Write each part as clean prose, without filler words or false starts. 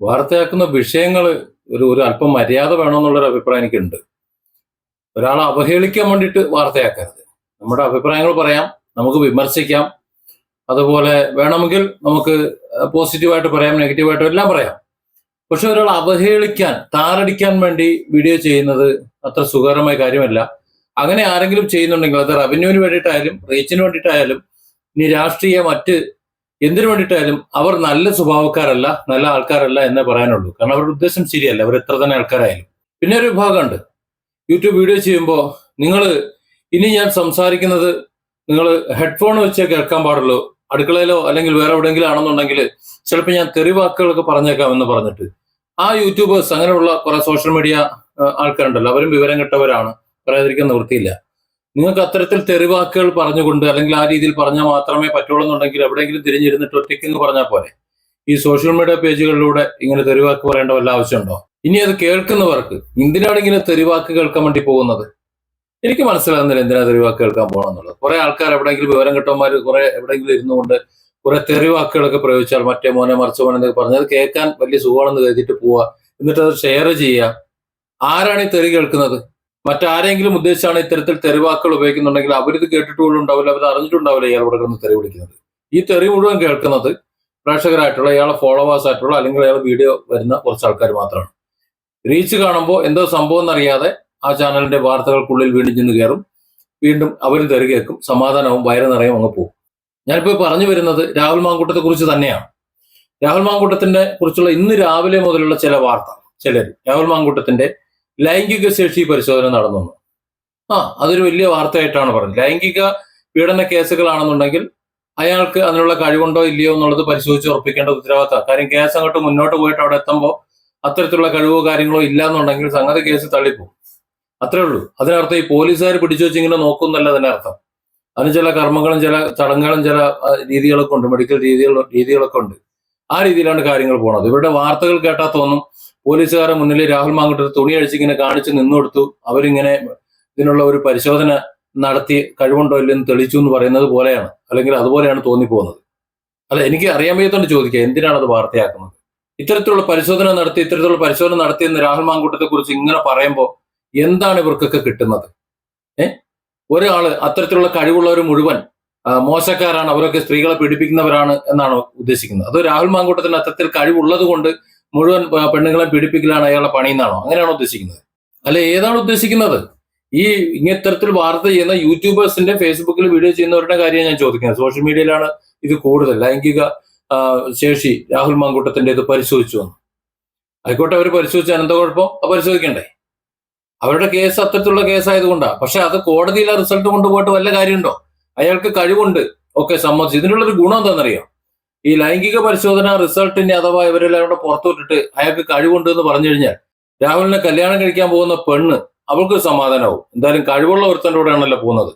വാർത്തയാക്കുന്ന വിഷയങ്ങൾ ഒരു ഒരു അല്പം മര്യാദ വേണമെന്നുള്ളൊരു അഭിപ്രായം എനിക്കുണ്ട്. ഒരാളെ അവഹേളിക്കാൻ വേണ്ടിയിട്ട് വാർത്തയാക്കരുത്. നമ്മുടെ അഭിപ്രായങ്ങൾ പറയാം, നമുക്ക് വിമർശിക്കാം, അതുപോലെ വേണമെങ്കിൽ നമുക്ക് പോസിറ്റീവായിട്ട് പറയാം, നെഗറ്റീവായിട്ടും എല്ലാം പറയാം. പക്ഷെ ഒരാൾ അവഹേളിക്കാൻ, താറടിക്കാൻ വേണ്ടി വീഡിയോ ചെയ്യുന്നത് അത്ര സുഖകരമായ കാര്യമല്ല. അങ്ങനെ ആരെങ്കിലും ചെയ്യുന്നുണ്ടെങ്കിൽ അത് റവന്യൂവിന് വേണ്ടിയിട്ടായാലും റീച്ചിന് വേണ്ടിയിട്ടായാലും ഇനി രാഷ്ട്രീയ മറ്റ് എന്തിനു വേണ്ടിയിട്ടായാലും അവർ നല്ല സ്വഭാവക്കാരല്ല, നല്ല ആൾക്കാരല്ല എന്നേ പറയാനുള്ളൂ. കാരണം അവരുടെ ഉദ്ദേശം ശരിയല്ല, അവർ എത്ര തന്നെ ആൾക്കാരായാലും. പിന്നെ ഒരു വിഭാഗമുണ്ട്, യൂട്യൂബ് വീഡിയോ ചെയ്യുമ്പോൾ നിങ്ങൾ ഇനി ഞാൻ സംസാരിക്കുന്നത് നിങ്ങൾ ഹെഡ്ഫോൺ വെച്ചേ കേൾക്കാൻ പാടുള്ളൂ, അടുക്കളയിലോ അല്ലെങ്കിൽ വേറെ എവിടെയെങ്കിലും ആണെന്നുണ്ടെങ്കിൽ ചിലപ്പോൾ ഞാൻ തെറി വാക്കുകളൊക്കെ പറഞ്ഞേക്കാം എന്ന് പറഞ്ഞിട്ട് ആ യൂട്യൂബേഴ്സ്, അങ്ങനെയുള്ള കുറെ സോഷ്യൽ മീഡിയ ആൾക്കാരുണ്ടല്ലോ, അവരും വിവരം കെട്ടവരാണ്, പറയാതിരിക്കാൻ നിവൃത്തിയില്ല. നിങ്ങൾക്ക് അത്തരത്തിൽ തെറിവാക്കുകൾ പറഞ്ഞുകൊണ്ട് അല്ലെങ്കിൽ ആ രീതിയിൽ പറഞ്ഞാൽ മാത്രമേ പറ്റുള്ളൂ എന്നുണ്ടെങ്കിൽ എവിടെയെങ്കിലും തിരിഞ്ഞിരുന്നിട്ട് ഒറ്റയ്ക്ക് പറഞ്ഞാൽ പോലെ ഈ സോഷ്യൽ മീഡിയ പേജുകളിലൂടെ ഇങ്ങനെ തെറിവാക്ക് പറയേണ്ട വല്ല ആവശ്യമുണ്ടോ? ഇനി അത് കേൾക്കുന്നവർക്ക് എന്തിനാണ് ഇങ്ങനെ തെറിവാക്ക് കേൾക്കാൻ വേണ്ടി പോകുന്നത്? എനിക്ക് മനസ്സിലാകുന്നില്ല എന്തിനാ തെറിവാക്ക് കേൾക്കാൻ പോകണം എന്നുള്ളത്. കുറെ ആൾക്കാർ എവിടെയെങ്കിലും വിവരം കിട്ടന്മാർ കുറെ എവിടെയെങ്കിലും ഇരുന്നുകൊണ്ട് കുറെ തെറിവാക്കുകളൊക്കെ പ്രയോഗിച്ചാൽ മറ്റേ മോനെ മറിച്ച മോനെ എന്നൊക്കെ പറഞ്ഞത് കേൾക്കാൻ വലിയ സുഖമാണെന്ന് കരുതിയിട്ട് പോവുക, എന്നിട്ട് അത് ഷെയർ ചെയ്യുക. ആരാണ് ഈ തെറി കേൾക്കുന്നത്? മറ്റാരെങ്കിലും ഉദ്ദേശിച്ചാണ് ഇത്തരത്തിൽ തെറിവാക്കുകൾ ഉപയോഗിക്കുന്നുണ്ടെങ്കിൽ അവരിത് കേട്ടിട്ട് പോലും ഉണ്ടാവില്ല, അവർ അറിഞ്ഞിട്ടുണ്ടാവില്ല ഇയാൾ ഇവിടെ കിടന്ന് തെറി വിളിക്കുന്നത്. ഈ തെറി മുഴുവൻ കേൾക്കുന്നത് പ്രേക്ഷകരായിട്ടുള്ള, ഇയാളെ ഫോളോവേഴ്സ് ആയിട്ടുള്ള അല്ലെങ്കിൽ അയാൾ വീഡിയോ വരുന്ന കുറച്ച് ആൾക്കാർ മാത്രമാണ്. റീച്ച് കാണുമ്പോൾ എന്തോ സംഭവം എന്നറിയാതെ ആ ചാനലിന്റെ വാർത്തകൾക്കുള്ളിൽ വീണ്ടും ചെന്ന് കയറും, വീണ്ടും അവരും തെറി കേൾക്കും, സമാധാനവും വയറ് നിറയും അങ്ങ് പോകും. ഞാനിപ്പോൾ പറഞ്ഞു വരുന്നത് രാഹുൽ മാങ്കൂട്ടത്തെ കുറിച്ച് തന്നെയാണ്. രാഹുൽ മാങ്കൂട്ടത്തിന്റെ കുറിച്ചുള്ള ഇന്ന് രാവിലെ മുതലുള്ള ചില വാർത്ത, രാഹുൽ മാങ്കൂട്ടത്തിന്റെ ലൈംഗിക ശേഷി പരിശോധന നടന്നു. അതൊരു വലിയ വാർത്തയായിട്ടാണ് പറഞ്ഞത്. ലൈംഗിക പീഡന കേസുകളാണെന്നുണ്ടെങ്കിൽ അയാൾക്ക് അതിനുള്ള കഴിവുണ്ടോ ഇല്ലയോ എന്നുള്ളത് പരിശോധിച്ച് ഉറപ്പിക്കേണ്ട ഉത്തരവാദിത്തം. കാര്യം കേസ് അങ്ങോട്ട് മുന്നോട്ട് പോയിട്ട് അവിടെ എത്തുമ്പോൾ അത്തരത്തിലുള്ള കഴിവോ കാര്യങ്ങളോ ഇല്ല എന്നുണ്ടെങ്കിൽ സംഗതി കേസ് തള്ളിപ്പോകും. അത്രേ ഉള്ളൂ. അതിനർത്ഥം ഈ പോലീസുകാർ പിടിച്ചു വെച്ചിങ്ങനെ നോക്കുന്നല്ല അതിനർത്ഥം. അതിന് ചില കർമ്മങ്ങളും ചില ചടങ്ങുകളും ചില രീതികളൊക്കെ ഉണ്ട്, മെഡിക്കൽ രീതികളൊക്കെ ഉണ്ട്. ആ രീതിയിലാണ് കാര്യങ്ങൾ പോണത്. ഇവരുടെ വാർത്തകൾ കേട്ടാൽ തോന്നും പോലീസുകാരുടെ മുന്നിൽ രാഹുൽ മാങ്കൂട്ടർ തുണി അഴിച്ചിങ്ങനെ കാണിച്ച് നിന്നുകൊടുത്തു, അവരിങ്ങനെ ഇതിനുള്ള ഒരു പരിശോധന നടത്തി കഴിവുണ്ടോ ഇല്ലെന്ന് തെളിയിച്ചു എന്ന് പറയുന്നത് പോലെയാണ്, അല്ലെങ്കിൽ അതുപോലെയാണ് തോന്നിപ്പോകുന്നത്. അല്ല, എനിക്ക് അറിയാൻ വയ്യാത്തോണ്ട് ചോദിക്കുക, എന്തിനാണ് അത് വാർത്തയാക്കുന്നത്? ഇത്തരത്തിലുള്ള പരിശോധന നടത്തിയെന്ന് രാഹുൽ മാങ്കൂട്ടത്തെ കുറിച്ച് ഇങ്ങനെ പറയുമ്പോൾ എന്താണ് ഇവർക്കൊക്കെ കിട്ടുന്നത്? ഒരാള് അത്തരത്തിലുള്ള കഴിവുള്ളവർ മുഴുവൻ മോശക്കാരാണ്, അവരൊക്കെ സ്ത്രീകളെ പീഡിപ്പിക്കുന്നവരാണ് എന്നാണ് ഉദ്ദേശിക്കുന്നത്? അത് രാഹുൽ മാങ്കൂട്ടത്തിന് അത്തരത്തിൽ കഴിവുള്ളത് കൊണ്ട് മുഴുവൻ പെണ്ണുങ്ങളെ പീഡിപ്പിക്കലാണ് അയാളുടെ പണി എന്നാണോ? അങ്ങനെയാണോ ഉദ്ദേശിക്കുന്നത്? അല്ലെ, ഏതാണ് ഉദ്ദേശിക്കുന്നത്? ഈ ഇത്തരത്തിൽ വാർത്ത ചെയ്യുന്ന യൂട്യൂബേഴ്സിന്റെ, ഫേസ്ബുക്കിൽ വീഡിയോ ചെയ്യുന്നവരുടെ കാര്യം ഞാൻ ചോദിക്കുന്നത്. സോഷ്യൽ മീഡിയയിലാണ് ഇത് കൂടുതൽ. ലൈംഗിക ശേഷി രാഹുൽ മാങ്കൂട്ടത്തിന്റെ ഇത് പരിശോധിച്ചു വന്നു. ആയിക്കോട്ടെ, അവർ പരിശോധിച്ചാൽ എന്താ കുഴപ്പം? പരിശോധിക്കണ്ടേ? അവരുടെ കേസ് അത്തരത്തിലുള്ള കേസായതുകൊണ്ടാണ്. പക്ഷെ അത് കോടതിയിലെ റിസൾട്ട് കൊണ്ടുപോയിട്ട് വല്ല കാര്യമുണ്ടോ? അയാൾക്ക് കഴിവുണ്ട്, ഒക്കെ സമ്മതിച്ചു. ഇതിനുള്ളൊരു ഗുണം എന്താണെന്നറിയോ? ഈ ലൈംഗിക പരിശോധന റിസൾട്ടിന്റെ അഥവാ ഇവരെല്ലാം കൂടെ പുറത്തുവിട്ടിട്ട് അയാൾക്ക് കഴിവുണ്ട് എന്ന് പറഞ്ഞു കഴിഞ്ഞാൽ രാഹുലിനെ കല്യാണം കഴിക്കാൻ പോകുന്ന പെണ്ണ് അവൾക്ക് സമാധാനമാവും. എന്തായാലും കഴിവുള്ള ഒരുത്തൻ്റെ കൂടെയാണല്ലോ പോകുന്നത്.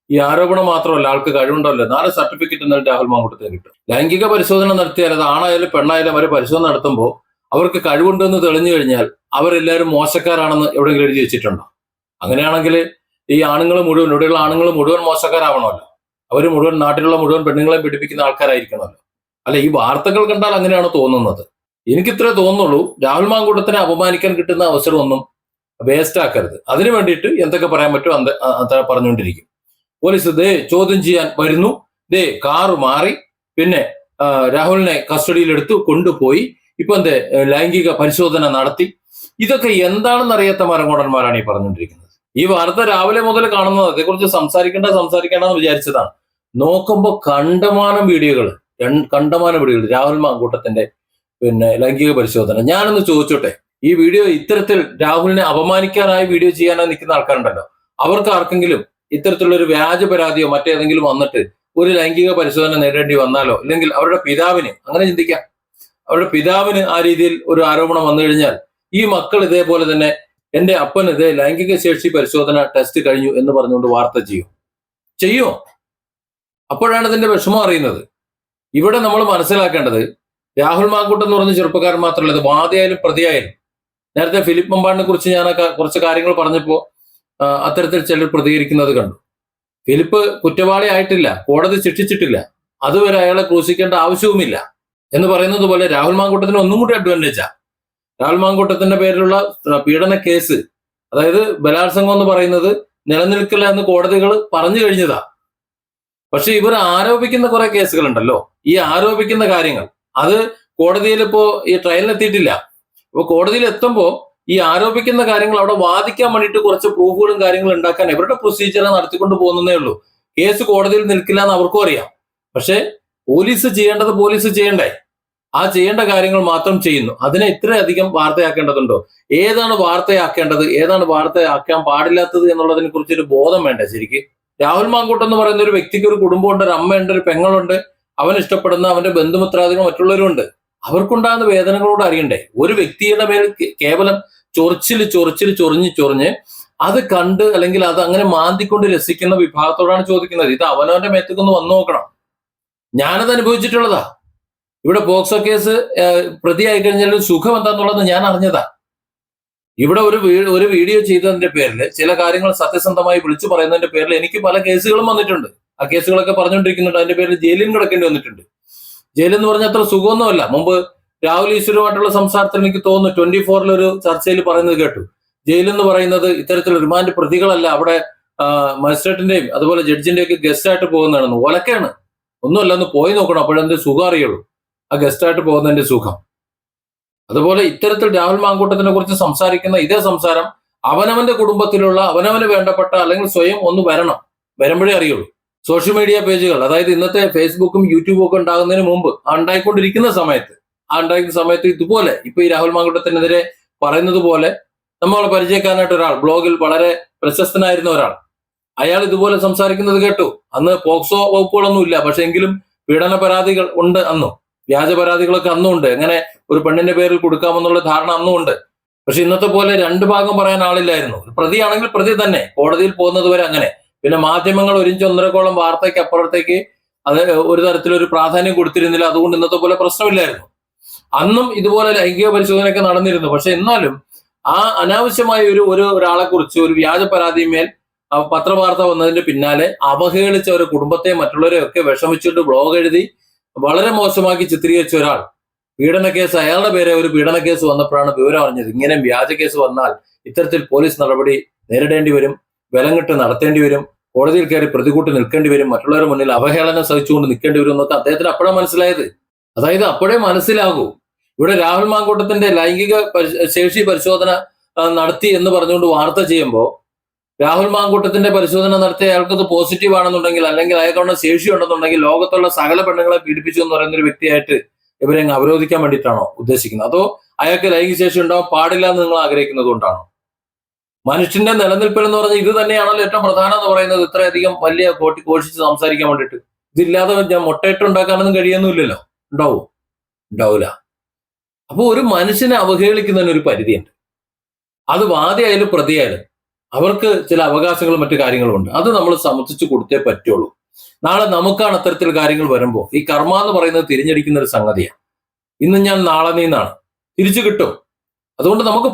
ഈ ആരോപണം മാത്രമല്ല, ആൾക്ക് കഴിവുണ്ടല്ലോ, 4 സർട്ടിഫിക്കറ്റ് എന്നാലും രാഹുൽ മാങ്കൂട്ടത്തിന് കിട്ടും. ലൈംഗിക പരിശോധന നടത്തിയാൽ അത് ആണായാലും പെണ്ണായാലും അവർ പരിശോധന നടത്തുമ്പോൾ അവർക്ക് കഴിവുണ്ടെന്ന് തെളിഞ്ഞു കഴിഞ്ഞാൽ അവരെല്ലാവരും മോശക്കാരാണെന്ന് എവിടെയെങ്കിലും എഴുതി വെച്ചിട്ടുണ്ടോ? അങ്ങനെയാണെങ്കിൽ ഈ ആണുങ്ങൾ മുഴുവൻ, ഇവിടെയുള്ള ആണുങ്ങൾ മുഴുവൻ മോശക്കാരാവണമല്ലോ. അവർ മുഴുവൻ നാട്ടിലുള്ള മുഴുവൻ പെണ്ണുങ്ങളെയും പീഡിപ്പിക്കുന്ന ആൾക്കാരായിരിക്കണമല്ലോ. അല്ല, ഈ വാർത്തകൾ കണ്ടാൽ അങ്ങനെയാണ് തോന്നുന്നത്. എനിക്കിത്രേ തോന്നുള്ളൂ, രാഹുൽ മാങ്കൂട്ടത്തിനെ അപമാനിക്കാൻ കിട്ടുന്ന അവസരമൊന്നും വേസ്റ്റ് ആക്കരുത്. അതിനു വേണ്ടിയിട്ട് എന്തൊക്കെ പറയാൻ പറ്റുമോ അത്ര പറഞ്ഞുകൊണ്ടിരിക്കും. പോലീസ് ചോദ്യം ചെയ്യാൻ വരുന്നു, കാറ് മാറി, പിന്നെ രാഹുലിനെ കസ്റ്റഡിയിലെടുത്തു കൊണ്ടുപോയി, ഇപ്പൊ ലൈംഗിക പരിശോധന നടത്തി. ഇതൊക്കെ എന്താണെന്ന് അറിയാത്ത മരങ്ങോടന്മാരാണ് ഈ പറഞ്ഞുകൊണ്ടിരിക്കുന്നത്. ഈ വാർത്ത രാവിലെ മുതൽ കാണുന്നത് അതേക്കുറിച്ച് സംസാരിക്കേണ്ടെന്ന് വിചാരിച്ചതാണ്. നോക്കുമ്പോൾ കണ്ടമാനം വീഡിയോകൾ രാഹുൽ മാങ്കൂട്ടത്തിന്റെ ലൈംഗിക പരിശോധന. ഞാനൊന്ന് ചോദിച്ചോട്ടെ, ഈ വീഡിയോ ഇത്തരത്തിൽ രാഹുലിനെ അപമാനിക്കാനായി വീഡിയോ ചെയ്യാനായി നിൽക്കുന്ന ആൾക്കാരുണ്ടല്ലോ, അവർക്ക് ആർക്കെങ്കിലും ഇത്തരത്തിലുള്ള ഒരു വ്യാജ പരാതിയോ മറ്റേതെങ്കിലും വന്നിട്ട് ഒരു ലൈംഗിക പരിശോധന നേടേണ്ടി വന്നാലോ, അല്ലെങ്കിൽ അവരുടെ പിതാവിന്, അങ്ങനെ ചിന്തിക്കാം, അവരുടെ പിതാവിന് ആ രീതിയിൽ ഒരു ആരോപണം വന്നു കഴിഞ്ഞാൽ ഈ മക്കൾ ഇതേപോലെ തന്നെ എന്റെ അപ്പൻ ലൈംഗിക ശേഷി പരിശോധന ടെസ്റ്റ് കഴിഞ്ഞു എന്ന് പറഞ്ഞുകൊണ്ട് വാർത്ത ചെയ്യുമോ? അപ്പോഴാണ് ഇതിന്റെ വിഷമം അറിയുന്നത്. ഇവിടെ നമ്മൾ മനസ്സിലാക്കേണ്ടത്, രാഹുൽ മാങ്കൂട്ടം എന്ന് പറഞ്ഞ ചെറുപ്പക്കാരൻ മാത്രമല്ല, ഇത് വാദിയായാലും പ്രതിയായാലും. നേരത്തെ ഫിലിപ്പ് മമ്പാടിനെ കുറിച്ച് ഞാൻ കുറച്ച് കാര്യങ്ങൾ പറഞ്ഞപ്പോൾ അത്തരത്തിൽ ചിലർ പ്രതികരിക്കുന്നത് കണ്ടു. ഫിലിപ്പ് കുറ്റവാളി ആയിട്ടില്ല, കോടതി ശിക്ഷിച്ചിട്ടില്ല, അതുവരെ അയാളെ ക്രൂശിക്കേണ്ട ആവശ്യവുമില്ല. എന്ന് പറയുന്നത് പോലെ രാഹുൽ മാങ്കൂട്ടത്തിന് ഒന്നും കൂടി അഡ്വാൻറ്റേജാ. രാഹുൽ മാങ്കൂട്ടത്തിന്റെ പേരിലുള്ള പീഡന കേസ്, അതായത് ബലാത്സംഗം എന്ന് പറയുന്നത് നിലനിൽക്കില്ല എന്ന് കോടതികൾ പറഞ്ഞു കഴിഞ്ഞതാ. പക്ഷെ ഇവർ ആരോപിക്കുന്ന കുറെ കേസുകളുണ്ടല്ലോ, ഈ ആരോപിക്കുന്ന കാര്യങ്ങൾ അത് കോടതിയിൽ ഇപ്പോ ഈ ട്രയലിനെത്തിയിട്ടില്ല. അപ്പൊ കോടതിയിൽ എത്തുമ്പോൾ ഈ ആരോപിക്കുന്ന കാര്യങ്ങൾ അവിടെ വാദിക്കാൻ വേണ്ടിയിട്ട് കുറച്ച് പ്രൂഫുകളും കാര്യങ്ങളും ഉണ്ടാക്കാൻ ഇവരുടെ പ്രൊസീജിയർ നടത്തിക്കൊണ്ട് പോകുന്നതേ ഉള്ളൂ. കേസ് കോടതിയിൽ നിൽക്കില്ല എന്ന് അവർക്കും അറിയാം. പക്ഷെ പോലീസ് ചെയ്യേണ്ടത് പോലീസ് ചെയ്യണ്ടേ? ആ ചെയ്യേണ്ട കാര്യങ്ങൾ മാത്രം ചെയ്യുന്നു. അതിനെ ഇത്രയധികം വാർത്തയാക്കേണ്ടതുണ്ടോ? ഏതാണ് വാർത്തയാക്കേണ്ടത്, ഏതാണ് വാർത്തയാക്കാൻ പാടില്ലാത്തത് എന്നുള്ളതിനെ കുറിച്ചൊരു ബോധം വേണ്ടേ ശരിക്ക്? രാഹുൽ മാങ്കൂട്ടം എന്ന് പറയുന്ന ഒരു വ്യക്തിക്ക് ഒരു കുടുംബമുണ്ട്, ഒരു അമ്മയുണ്ട്, ഒരു പെങ്ങളുണ്ട്, അവൻ ഇഷ്ടപ്പെടുന്ന അവന്റെ ബന്ധുമിത്രാദികൾ മറ്റുള്ളവരുണ്ട്. അവർക്കുണ്ടാകുന്ന വേദനകളോട് അറിയണ്ടേ? ഒരു വ്യക്തിയുടെ മേൽ കേവലം ചൊറിഞ്ഞ് അത് കണ്ട് അല്ലെങ്കിൽ അത് അങ്ങനെ മാന്തിക്കൊണ്ട് രസിക്കുന്ന വിഭാഗത്തോടാണ് ചോദിക്കുന്നത്. ഇത് അവനവന്റെ മേത്തേക്കൊന്ന് വന്നു നോക്കണം. ഞാനത് അനുഭവിച്ചിട്ടുള്ളതാ. ഇവിടെ പോക്സോ കേസ് പ്രതിയായി കഴിഞ്ഞാൽ സുഖം എന്താന്നുള്ളത് ഞാൻ അറിഞ്ഞതാ. ഇവിടെ ഒരു വീഡിയോ ചെയ്തതിന്റെ പേരിൽ, ചില കാര്യങ്ങൾ സത്യസന്ധമായി വിളിച്ചു പറയുന്നതിന്റെ പേരിൽ എനിക്ക് പല കേസുകളും വന്നിട്ടുണ്ട്. ആ കേസുകളൊക്കെ പറഞ്ഞുകൊണ്ടിരിക്കുന്നുണ്ട്. അതിന്റെ പേരിൽ ജയിലിൽ കിടക്കേണ്ടി വന്നിട്ടുണ്ട്. ജയിലെന്ന് പറഞ്ഞാൽ അത്ര സുഖമൊന്നുമല്ല. മുമ്പ് രാഹുൽ ഈശ്വരുമായിട്ടുള്ള സംസാരത്തിൽ എനിക്ക് തോന്നുന്നു 24 ഒരു ചർച്ചയിൽ പറയുന്നത് കേട്ടു. ജയിലെന്ന് പറയുന്നത് ഇത്തരത്തിൽ റിമാൻഡ് പ്രതികളല്ല, അവിടെ മജിസ്ട്രേറ്റിന്റെയും അതുപോലെ ജഡ്ജിന്റെയും ഒക്കെ ഗസ്റ്റ് ആയിട്ട് പോകുന്നതാണെന്ന്. ഒലക്കാണ്, ഒന്നുമല്ല, ഒന്ന് പോയി നോക്കണം, അപ്പോഴെന്ത് സുഖം അറിയുള്ളൂ, ആ ഗസ്റ്റ് ആയിട്ട് പോകുന്നതിന്റെ സുഖം. അതുപോലെ ഇത്തരത്തിൽ രാഹുൽ മാങ്കൂട്ടത്തിനെ കുറിച്ച് സംസാരിക്കുന്ന ഇതേ സംസാരം അവനവന്റെ കുടുംബത്തിലുള്ള അവനവന് വേണ്ടപ്പെട്ട അല്ലെങ്കിൽ സ്വയം ഒന്ന് വരുമ്പോഴേ അറിയുള്ളൂ. സോഷ്യൽ മീഡിയ പേജുകൾ, അതായത് ഇന്നത്തെ ഫേസ്ബുക്കും യൂട്യൂബും ഒക്കെ ഉണ്ടാകുന്നതിന് മുമ്പ് ഉണ്ടായിക്കൊണ്ടിരിക്കുന്ന സമയത്ത് ഇതുപോലെ ഇപ്പൊ ഈ രാഹുൽ മാങ്കൂട്ടത്തിനെതിരെ പറയുന്നത് പോലെ നമ്മളെ പരിചയക്കാരനായിട്ട് ഒരാൾ, ബ്ലോഗിൽ വളരെ പ്രശസ്തനായിരുന്ന ഒരാൾ, അയാൾ ഇതുപോലെ സംസാരിക്കുന്നത് കേട്ടു. അന്ന് പോക്സോ വകുപ്പുകളൊന്നും ഇല്ല, പക്ഷെ എങ്കിലും പീഡന പരാതികൾ ഉണ്ട് അന്നും, വ്യാജ പരാതികളൊക്കെ അന്നും ഉണ്ട്. എങ്ങനെ ഒരു പെണ്ണിന്റെ പേരിൽ കൊടുക്കാമെന്നുള്ള ധാരണ അന്നും ഉണ്ട്. പക്ഷെ ഇന്നത്തെ പോലെ രണ്ട് ഭാഗം പറയാൻ ആളില്ലായിരുന്നു. പ്രതിയാണെങ്കിൽ പ്രതി തന്നെ, കോടതിയിൽ പോകുന്നത് വരെ അങ്ങനെ. പിന്നെ മാധ്യമങ്ങൾ 1-1.5 വാർത്തയ്ക്ക് അപ്പുറത്തേക്ക് അത് ഒരു തരത്തിലൊരു പ്രാധാന്യം കൊടുത്തിരുന്നില്ല. അതുകൊണ്ട് ഇന്നത്തെ പോലെ പ്രശ്നമില്ലായിരുന്നു. അന്നും ഇതുപോലെ ലൈംഗിക പരിശോധനയൊക്കെ നടന്നിരുന്നു. പക്ഷെ എന്നാലും ആ അനാവശ്യമായ ഒരാളെ കുറിച്ച് ഒരു വ്യാജ പരാതിമേൽ പത്രവാർത്ത വന്നതിന്റെ പിന്നാലെ അവഹേളിച്ച ഒരു കുടുംബത്തെ മറ്റുള്ളവരെ ഒക്കെ വിഷമിച്ചുകൊണ്ട് ബ്ലോഗ് എഴുതി വളരെ മോശമാക്കി ചിത്രീകരിച്ച ഒരാൾ, പീഡന കേസ്, അയാളുടെ പേരെ ഒരു പീഡന കേസ് വന്നപ്പോഴാണ് വിവരം അറിഞ്ഞത്. ഇങ്ങനെ വ്യാജ കേസ് വന്നാൽ ഇത്തരത്തിൽ പോലീസ് നടപടി നേരിടേണ്ടി വരും, ബലംകെട്ട് നടത്തേണ്ടി വരും, കോടതിയിൽ കയറി പ്രതികൂട്ടി നിൽക്കേണ്ടി വരും, മറ്റുള്ളവരുടെ മുന്നിൽ അവഹേളനം സഹിച്ചുകൊണ്ട് നിൽക്കേണ്ടി വരും എന്നൊക്കെ അദ്ദേഹത്തിന് അപ്പോഴാണ് മനസ്സിലായത്. അതായത് അപ്പോഴേ മനസ്സിലാകൂ. ഇവിടെ രാഹുൽ മാങ്കൂട്ടത്തിന്റെ ലൈംഗിക ശേഷി പരിശോധന നടത്തി എന്ന് പറഞ്ഞുകൊണ്ട് വാർത്ത ചെയ്യുമ്പോൾ രാഹുൽ മാങ്കൂട്ടത്തിന്റെ പരിശോധന നടത്തിയ അയാൾക്കത് പോസിറ്റീവ് ആണെന്നുണ്ടെങ്കിൽ, അല്ലെങ്കിൽ അയാൾക്കുള്ള ശേഷി ഉണ്ടെന്നുണ്ടെങ്കിൽ ലോകത്തുള്ള സകല പെണ്ണുങ്ങളെ പീഡിപ്പിച്ചു എന്ന് പറയുന്ന ഒരു വ്യക്തിയായിട്ട് ഇവരെ അവരോധിക്കാൻ വേണ്ടിയിട്ടാണോ ഉദ്ദേശിക്കുന്നത്? അതോ അയാൾക്ക് ലൈംഗിക ശേഷി ഉണ്ടാവാൻ പാടില്ല എന്ന് നിങ്ങൾ ആഗ്രഹിക്കുന്നത് കൊണ്ടാണോ? മനുഷ്യന്റെ നിലനിൽപ്പിൽ എന്ന് പറഞ്ഞാൽ ഇത് തന്നെയാണല്ലോ ഏറ്റവും പ്രധാനം എന്ന് പറയുന്നത്. ഇത്രയധികം വലിയ ഘോഷിച്ച് സംസാരിക്കാൻ വേണ്ടിയിട്ട് ഇതില്ലാതെ ഞാൻ മുട്ടയിട്ടുണ്ടാക്കാനൊന്നും കഴിയുന്നില്ലല്ലോ. ഉണ്ടാവൂല. അപ്പൊ ഒരു മനുഷ്യനെ അവഹേളിക്കുന്നതിന് ഒരു പരിധിയുണ്ട്. അത് വാദിയായാലും പ്രതിയായാലും അവർക്ക് ചില അവകാശങ്ങളും മറ്റു കാര്യങ്ങളും ഉണ്ട്. അത് നമ്മൾ സമർത്ഥിച്ചു കൊടുത്തേ പറ്റുള്ളൂ. നാളെ നമുക്കാണ് അത്തരത്തിൽ കാര്യങ്ങൾ വരുമ്പോൾ ഈ കർമ്മ എന്ന് പറയുന്നത് തിരിഞ്ഞടിക്കുന്ന ഒരു സംഗതിയാണ്. ഇന്ന് ഞാൻ നാളെ നീന്നാണ്, തിരിച്ചു കിട്ടും. അതുകൊണ്ട് നമുക്ക്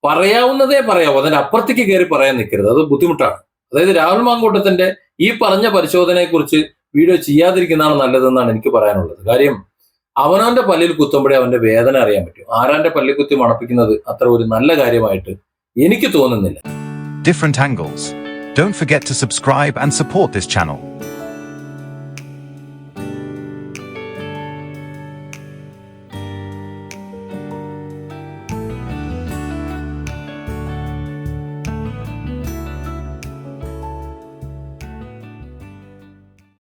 പറയാവുന്നതേ പറയാവൂ, അതിന്റെ അപ്പുറത്തേക്ക് കയറി പറയാൻ നിൽക്കരുത്. അത് ബുദ്ധിമുട്ടാണ്. അതായത് രാഹുൽ മാങ്കൂട്ടത്തിന്റെ ഈ പറഞ്ഞ പരിശോധനയെ കുറിച്ച് വീഡിയോ ചെയ്യാതിരിക്കുന്നതാണ് നല്ലതെന്നാണ് എനിക്ക് പറയാനുള്ളത്. കാര്യം അവനവന്റെ പല്ലിൽ കുത്തുമ്പോഴേ അവന്റെ വേദന അറിയാൻ പറ്റും. ആരാന്റെ പല്ലിൽ കുത്തി മണപ്പിക്കുന്നത് അത്ര ഒരു നല്ല കാര്യമായിട്ട് എനിക്ക് തോന്നുന്നില്ല. Different angles. Don't forget to subscribe and support this channel.